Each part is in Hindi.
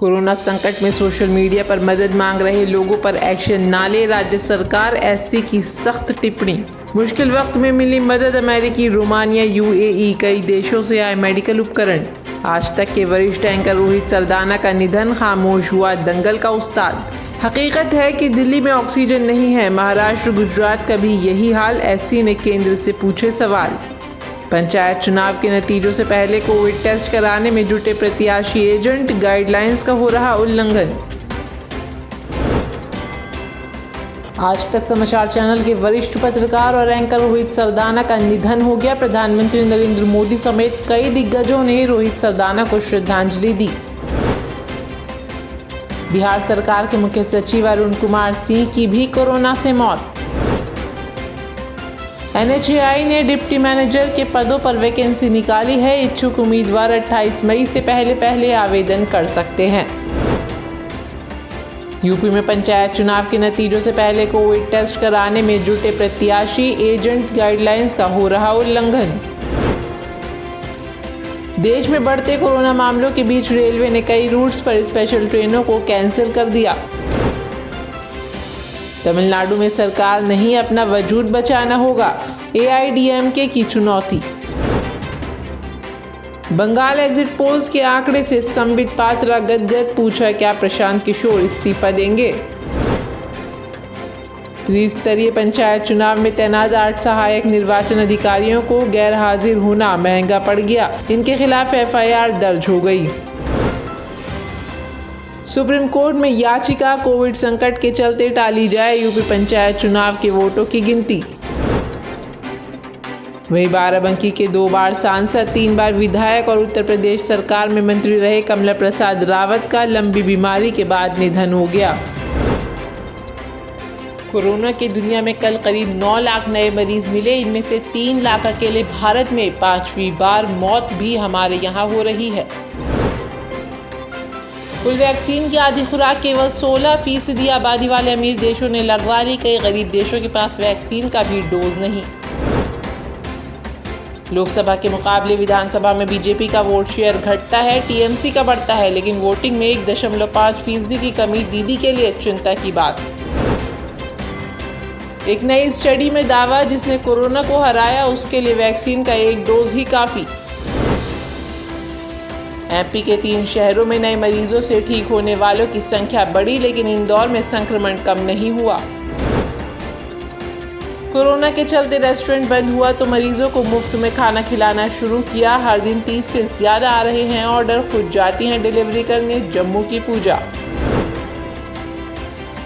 कोरोना संकट में सोशल मीडिया पर मदद मांग रहे लोगों पर एक्शन ना ले राज्य सरकार, एससी की सख्त टिप्पणी। मुश्किल वक्त में मिली मदद, अमेरिकी, रोमानिया, यूएई, कई देशों से आए मेडिकल उपकरण। आज तक के वरिष्ठ एंकर रोहित सरदाना का निधन, खामोश हुआ दंगल का उस्ताद। हकीकत है कि दिल्ली में ऑक्सीजन नहीं है, महाराष्ट्र, गुजरात का भी यही हाल। एससी ने केंद्र से पूछे सवाल। पंचायत चुनाव के नतीजों से पहले कोविड टेस्ट कराने में जुटे प्रत्याशी एजेंट, गाइडलाइंस का हो रहा उल्लंघन। आज तक समाचार चैनल के वरिष्ठ पत्रकार और एंकर रोहित सरदाना का निधन हो गया। प्रधानमंत्री नरेंद्र मोदी समेत कई दिग्गजों ने रोहित सरदाना को श्रद्धांजलि दी। बिहार सरकार के मुख्य सचिव अरुण कुमार सिंह की भी कोरोना से मौत। एनएचएआई ने डिप्टी मैनेजर के पदों पर वैकेंसी निकाली है। इच्छुक उम्मीदवार 28 मई से पहले आवेदन कर सकते हैं। यूपी में पंचायत चुनाव के नतीजों से पहले कोविड टेस्ट कराने में जुटे प्रत्याशी एजेंट, गाइडलाइंस का हो रहा उल्लंघन। देश में बढ़ते कोरोना मामलों के बीच रेलवे ने कई रूट्स पर स्पेशल ट्रेनों को कैंसिल कर दिया। तमिलनाडु में सरकार नहीं, अपना वजूद बचाना होगा, एआईएडीएमके की चुनौती। बंगाल एग्जिट पोल्स के आंकड़े से संबित पात्रा गदगद, पूछा क्या प्रशांत किशोर इस्तीफा देंगे। त्रिस्तरीय पंचायत चुनाव में तैनात 8 सहायक निर्वाचन अधिकारियों को गैर हाजिर होना महंगा पड़ गया। इनके खिलाफ एफआईआर दर्ज हो गई। सुप्रीम कोर्ट में याचिका, कोविड संकट के चलते टाली जाए यूपी पंचायत चुनाव के वोटों की गिनती। वहीं बाराबंकी के 2 बार सांसद, 3 बार विधायक और उत्तर प्रदेश सरकार में मंत्री रहे कमला प्रसाद रावत का लंबी बीमारी के बाद निधन हो गया। कोरोना की दुनिया में कल करीब 9 लाख नए मरीज मिले। इनमें से 3 लाख अकेले भारत में। 5वीं बार मौत भी हमारे यहाँ हो रही है। कुल वैक्सीन की आधी खुराक केवल 16% आबादी वाले अमीर देशों ने लगवा ली। कई गरीब देशों के पास वैक्सीन का भी डोज नहीं। लोकसभा के मुकाबले विधानसभा में बीजेपी का वोट शेयर घटता है, टीएमसी का बढ़ता है, लेकिन वोटिंग में 1.5% की कमी दीदी के लिए चिंता की बात। एक नई स्टडी में दावा, जिसने कोरोना को हराया उसके लिए वैक्सीन का एक डोज ही काफी। एमपी के 3 शहरों में नए मरीजों से ठीक होने वालों की संख्या बढ़ी, लेकिन इंदौर में संक्रमण कम नहीं हुआ। कोरोना के चलते रेस्टोरेंट बंद हुआ तो मरीजों को मुफ्त में खाना खिलाना शुरू किया। हर दिन 30 से ज्यादा आ रहे हैं ऑर्डर, खुद जाती हैं डिलीवरी करने। जम्मू की पूजा।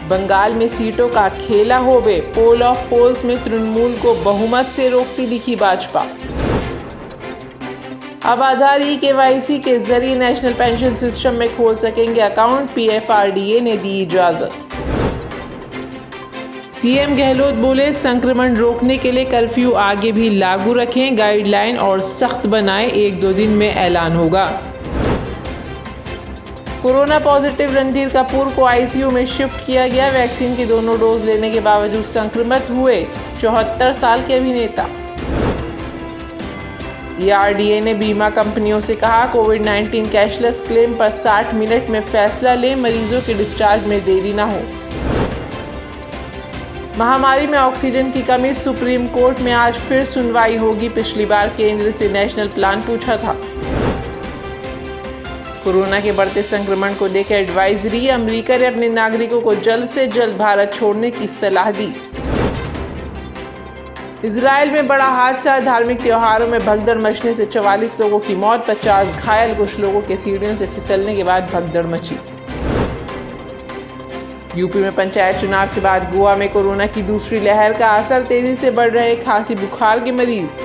बंगाल में सीटों का खेला होवे, पोल ऑफ पोल्स में तृणमूल को बहुमत से रोकती दिखी भाजपा। अब आधार केवाईसी के जरिए नेशनल पेंशन सिस्टम में खोल सकेंगे अकाउंट, पीएफआरडीए ने दी इजाजत। सीएम गहलोत बोले, संक्रमण रोकने के लिए कर्फ्यू आगे भी लागू रखें, गाइडलाइन और सख्त बनाएं, 1-2 दिन में ऐलान होगा। कोरोना पॉजिटिव रणधीर कपूर को आईसीयू में शिफ्ट किया गया। वैक्सीन के दोनों डोज लेने के बावजूद संक्रमित हुए 74 साल के अभिनेता। एआरडीए ने बीमा कंपनियों से कहा, कोविड-19 कैशलेस क्लेम पर 60 मिनट में फैसला लें, मरीजों के डिस्चार्ज में देरी न हो। महामारी में ऑक्सीजन की कमी, सुप्रीम कोर्ट में आज फिर सुनवाई होगी। पिछली बार केंद्र से नेशनल प्लान पूछा था। कोरोना के बढ़ते संक्रमण को लेकर एडवाइजरी, अमेरिका ने अपने नागरिकों को जल्द से जल्द भारत छोड़ने की सलाह दी। इजराइल में बड़ा हादसा, धार्मिक त्योहारों में भगदड़ मचने से 44 लोगों की मौत, 50 घायल। कुछ लोगों के सीढ़ियों से फिसलने के बाद भगदड़ मची। यूपी में पंचायत चुनाव के बाद गोवा में कोरोना की दूसरी लहर का असर, तेजी से बढ़ रहे खांसी बुखार के मरीज।